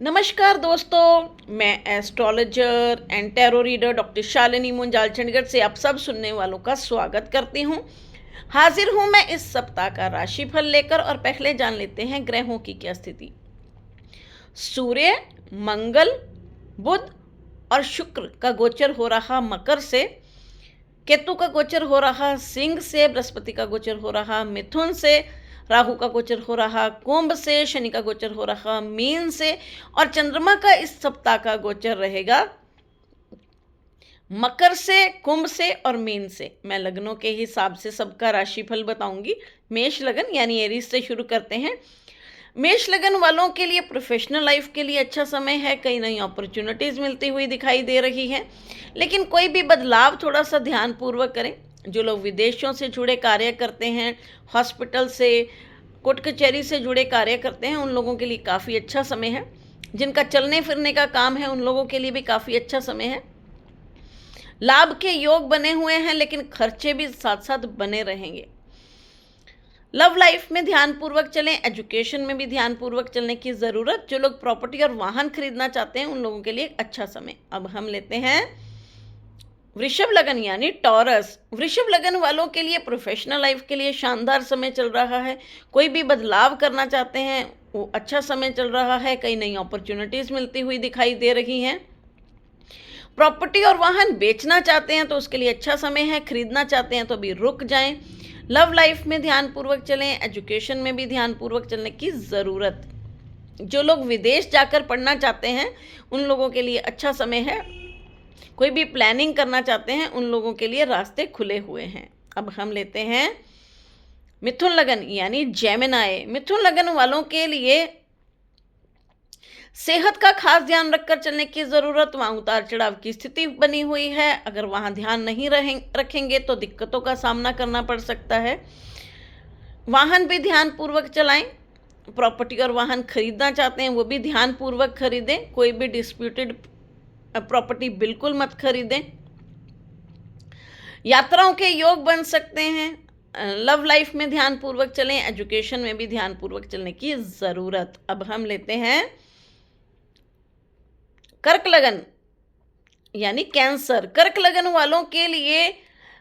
नमस्कार दोस्तों, मैं astrologer and tarot reader doctor Shalini Munjal Chandigarh से आप सब सुनने वालों का स्वागत करती हूँ। हाजिर हूँ मैं इस सप्ताह का राशिफल लेकर और पहले जान लेते हैं ग्रहों की क्या स्थिति। सूर्य, मंगल, बुध और शुक्र का गोचर हो रहा मकर से, केतु का गोचर हो रहा सिंह से, बृहस्पति का गोचर हो रहा मिथुन से, राहु का गोचर हो रहा कुंभ से, शनि का गोचर हो रहा मीन से और चंद्रमा का इस सप्ताह का गोचर रहेगा मकर से, कुंभ से और मीन से। मैं लग्नों के हिसाब से सबका राशिफल बताऊंगी। मेष लगन यानी एरीज से शुरू करते हैं। मेष लगन वालों के लिए प्रोफेशनल लाइफ के लिए अच्छा समय है। कई नई अपॉर्चुनिटीज मिलती हुई दिखाई दे रही है, लेकिन कोई भी बदलाव थोड़ा सा ध्यानपूर्वक करें। जो लोग विदेशों से जुड़े कार्य करते हैं, हॉस्पिटल से, कोर्ट कचहरी से जुड़े कार्य करते हैं, उन लोगों के लिए काफ़ी अच्छा समय है। जिनका चलने फिरने का काम है, उन लोगों के लिए भी काफ़ी अच्छा समय है। लाभ के योग बने हुए हैं, लेकिन खर्चे भी साथ साथ बने रहेंगे। लव लाइफ में ध्यानपूर्वक चलें, एजुकेशन में भी ध्यानपूर्वक चलने की ज़रूरत। जो लोग प्रॉपर्टी और वाहन खरीदना चाहते हैं, उन लोगों के लिए अच्छा समय। अब हम लेते हैं वृषभ लगन यानी टॉरस। वृषभ लगन वालों के लिए प्रोफेशनल लाइफ के लिए शानदार समय चल रहा है। कोई भी बदलाव करना चाहते हैं, वो अच्छा समय चल रहा है। कई नई अपॉर्चुनिटीज़ मिलती हुई दिखाई दे रही हैं। प्रॉपर्टी और वाहन बेचना चाहते हैं तो उसके लिए अच्छा समय है। खरीदना चाहते हैं तो भी रुक जाएं। लव लाइफ में ध्यानपूर्वक चलें, एजुकेशन में भी ध्यानपूर्वक चलने की ज़रूरत। जो लोग विदेश जाकर पढ़ना चाहते हैं, उन लोगों के लिए अच्छा समय है। कोई भी प्लानिंग करना चाहते हैं, उन लोगों के लिए रास्ते खुले हुए हैं। अब हम लेते हैं मिथुन लगन यानी जेमिनाई। मिथुन लगन वालों के लिए सेहत का खास ध्यान रखकर चलने की ज़रूरत। वहाँ उतार चढ़ाव की स्थिति बनी हुई है। अगर वहाँ ध्यान नहीं रखेंगे तो दिक्कतों का सामना करना पड़ सकता है। वाहन भी ध्यानपूर्वक चलाएं। प्रॉपर्टी और वाहन खरीदना चाहते हैं, वो भी ध्यानपूर्वक खरीदें। कोई भी डिस्प्यूटेड प्रॉपर्टी बिल्कुल मत खरीदें। यात्राओं के योग बन सकते हैं। लव लाइफ में ध्यानपूर्वक चलें, एजुकेशन में भी ध्यानपूर्वक चलने की ज़रूरत। अब हम लेते हैं कर्क लगन यानी कैंसर। कर्क लगन वालों के लिए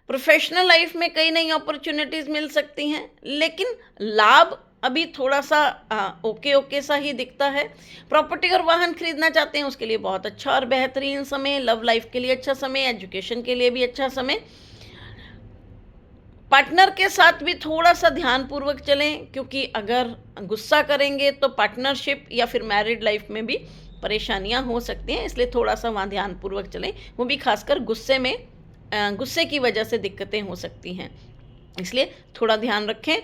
प्रोफेशनल लाइफ में कई नई अपॉर्चुनिटीज़ मिल सकती हैं, लेकिन लाभ अभी थोड़ा सा ओके सा ही दिखता है। प्रॉपर्टी और वाहन खरीदना चाहते हैं, उसके लिए बहुत अच्छा और बेहतरीन समय। लव लाइफ के लिए अच्छा समय, एजुकेशन के लिए भी अच्छा समय। पार्टनर के साथ भी थोड़ा सा ध्यानपूर्वक चलें, क्योंकि अगर गुस्सा करेंगे तो पार्टनरशिप या फिर मैरिड लाइफ में भी परेशानियां हो सकती हैं। इसलिए थोड़ा सा वहाँ ध्यानपूर्वक चलें। वो भी खासकर गुस्से की वजह से दिक्कतें हो सकती हैं, इसलिए थोड़ा ध्यान रखें।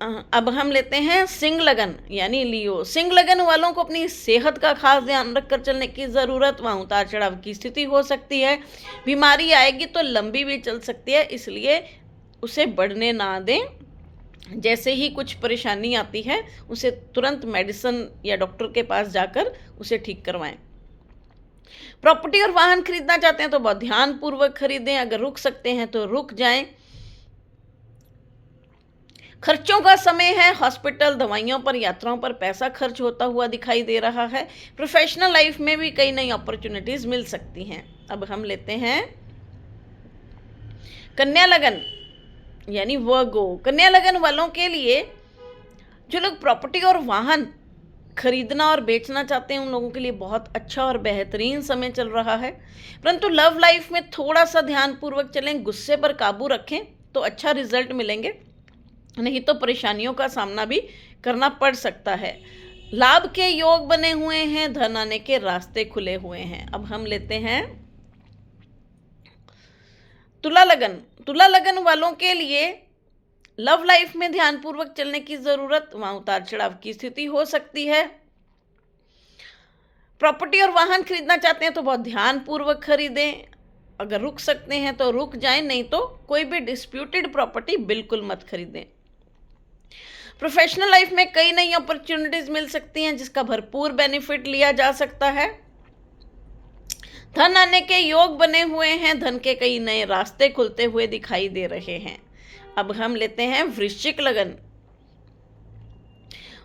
अब हम लेते हैं सिंह लगन यानी लियो। सिंह लगन वालों को अपनी सेहत का खास ध्यान रखकर चलने की ज़रूरत। वहाँ उतार चढ़ाव की स्थिति हो सकती है। बीमारी आएगी तो लंबी भी चल सकती है, इसलिए उसे बढ़ने ना दें। जैसे ही कुछ परेशानी आती है, उसे तुरंत मेडिसिन या डॉक्टर के पास जाकर उसे ठीक करवाएं। प्रॉपर्टी और वाहन खरीदना चाहते हैं तो बहुत ध्यानपूर्वक खरीदें। अगर रुक सकते हैं तो रुक जाएं। खर्चों का समय है। हॉस्पिटल, दवाइयों पर, यात्राओं पर पैसा खर्च होता हुआ दिखाई दे रहा है। प्रोफेशनल लाइफ में भी कई नई अपॉर्चुनिटीज़ मिल सकती हैं। अब हम लेते हैं कन्या लगन यानी वर्गो। कन्या लगन वालों के लिए जो लोग प्रॉपर्टी और वाहन खरीदना और बेचना चाहते हैं, उन लोगों के लिए बहुत अच्छा और बेहतरीन समय चल रहा है। परंतु लव लाइफ में थोड़ा सा ध्यानपूर्वक चलें, गुस्से पर काबू रखें तो अच्छा रिजल्ट मिलेंगे, नहीं तो परेशानियों का सामना भी करना पड़ सकता है। लाभ के योग बने हुए हैं, धन आने के रास्ते खुले हुए हैं। अब हम लेते हैं तुला लगन। तुला लगन वालों के लिए लव लाइफ में ध्यानपूर्वक चलने की ज़रूरत। वहाँ उतार चढ़ाव की स्थिति हो सकती है। प्रॉपर्टी और वाहन खरीदना चाहते हैं तो बहुत ध्यानपूर्वक खरीदें। अगर रुक सकते हैं तो रुक जाएं, नहीं तो कोई भी डिस्प्यूटेड प्रॉपर्टी बिल्कुल मत खरीदें। प्रोफेशनल लाइफ में कई नई अपॉर्चुनिटीज़ मिल सकती हैं, जिसका भरपूर बेनिफिट लिया जा सकता है। धन आने के योग बने हुए हैं। धन के कई नए रास्ते खुलते हुए दिखाई दे रहे हैं। अब हम लेते हैं वृश्चिक लगन।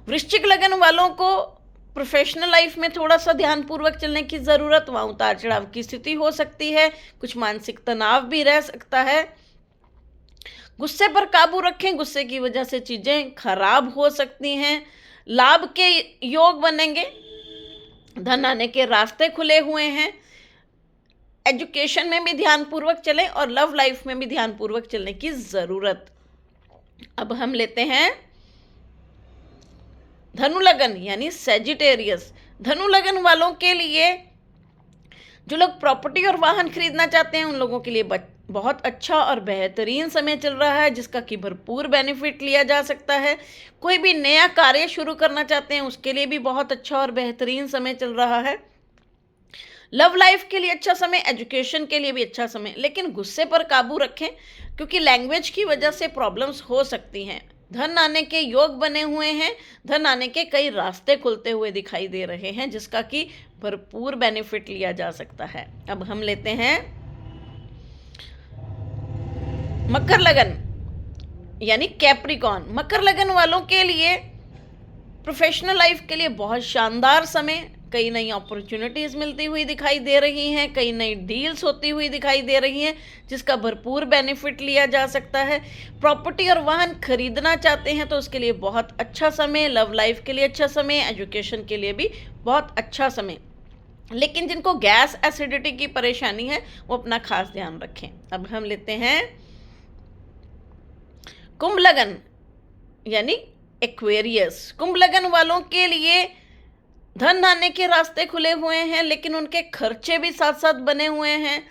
वृश्चिक लगन वालों को प्रोफेशनल लाइफ में थोड़ा सा ध्यानपूर्वक चलने की ज़रूरत, वहाँ उतार चढ़ाव की स्थिति हो सकती है, कुछ मानसिक तनाव भी रह सकता है। गुस्से पर काबू रखें, गुस्से की वजह से चीज़ें खराब हो सकती हैं। लाभ के योग बनेंगे, धन आने के रास्ते खुले हुए हैं। एजुकेशन में भी ध्यानपूर्वक चलें और लव लाइफ में भी ध्यानपूर्वक चलने की ज़रूरत। अब हम लेते हैं धनु लगन यानी सेजिटेरियस। धनु लगन वालों के लिए, जो लोग प्रॉपर्टी और वाहन खरीदना चाहते हैं, उन लोगों के लिए बहुत अच्छा और बेहतरीन समय चल रहा है, जिसका कि भरपूर बेनिफिट लिया जा सकता है। कोई भी नया कार्य शुरू करना चाहते हैं, उसके लिए भी बहुत अच्छा और बेहतरीन समय चल रहा है। लव लाइफ के लिए अच्छा समय, एजुकेशन के लिए भी अच्छा समय, लेकिन गुस्से पर काबू रखें क्योंकि लैंग्वेज की वजह से प्रॉब्लम्स हो सकती हैं। धन आने के योग बने हुए हैं, धन आने के कई रास्ते खुलते हुए दिखाई दे रहे हैं, जिसका कि भरपूर बेनिफिट लिया जा सकता है। अब हम लेते हैं मकर लगन यानी कैप्रिकॉर्न। मकर लगन वालों के लिए प्रोफेशनल लाइफ के लिए बहुत शानदार समय, कई नई अपॉर्चुनिटीज़ मिलती हुई दिखाई दे रही हैं, कई नई डील्स होती हुई दिखाई दे रही हैं, जिसका भरपूर बेनिफिट लिया जा सकता है। प्रॉपर्टी और वाहन खरीदना चाहते हैं तो उसके लिए बहुत अच्छा समय, लव लाइफ के लिए अच्छा समय, एजुकेशन के लिए भी बहुत अच्छा समय। लेकिन जिनको गैस एसिडिटी की परेशानी है वो अपना खास ध्यान रखें। अब हम लेते हैं कुंभ लगन यानी एक्वेरियस। कुंभ लगन वालों के लिए धन आने के रास्ते खुले हुए हैं, लेकिन उनके खर्चे भी साथ साथ बने हुए हैं।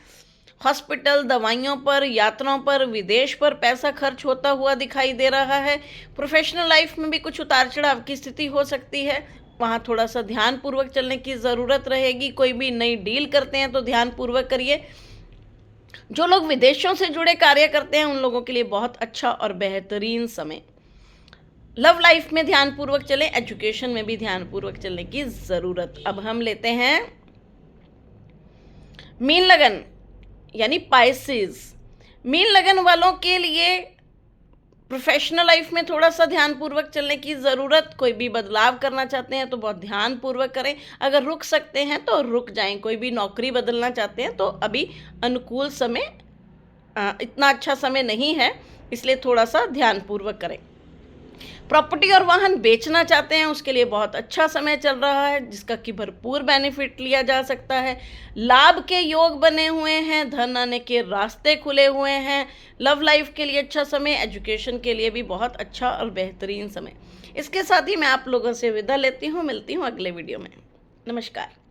हॉस्पिटल, दवाइयों पर, यात्राओं पर, विदेश पर पैसा खर्च होता हुआ दिखाई दे रहा है। प्रोफेशनल लाइफ में भी कुछ उतार चढ़ाव की स्थिति हो सकती है, वहाँ थोड़ा सा ध्यानपूर्वक चलने की ज़रूरत रहेगी। कोई भी नई डील करते हैं तो ध्यानपूर्वक करिए। जो लोग विदेशों से जुड़े कार्य करते हैं, उन लोगों के लिए बहुत अच्छा और बेहतरीन समय। लव लाइफ में ध्यानपूर्वक चलें, एजुकेशन में भी ध्यानपूर्वक चलने की ज़रूरत। अब हम लेते हैं मीन लगन यानी पाइसेस। मीन लगन वालों के लिए प्रोफेशनल लाइफ में थोड़ा सा ध्यानपूर्वक चलने की ज़रूरत। कोई भी बदलाव करना चाहते हैं तो बहुत ध्यानपूर्वक करें। अगर रुक सकते हैं तो रुक जाएं। कोई भी नौकरी बदलना चाहते हैं तो अभी अनुकूल समय, इतना अच्छा समय नहीं है, इसलिए थोड़ा सा ध्यानपूर्वक करें। प्रॉपर्टी और वाहन बेचना चाहते हैं, उसके लिए बहुत अच्छा समय चल रहा है, जिसका कि भरपूर बेनिफिट लिया जा सकता है। लाभ के योग बने हुए हैं, धन आने के रास्ते खुले हुए हैं। लव लाइफ के लिए अच्छा समय, एजुकेशन के लिए भी बहुत अच्छा और बेहतरीन समय। इसके साथ ही मैं आप लोगों से विदा लेती हूँ, मिलती हूँ अगले वीडियो में। नमस्कार।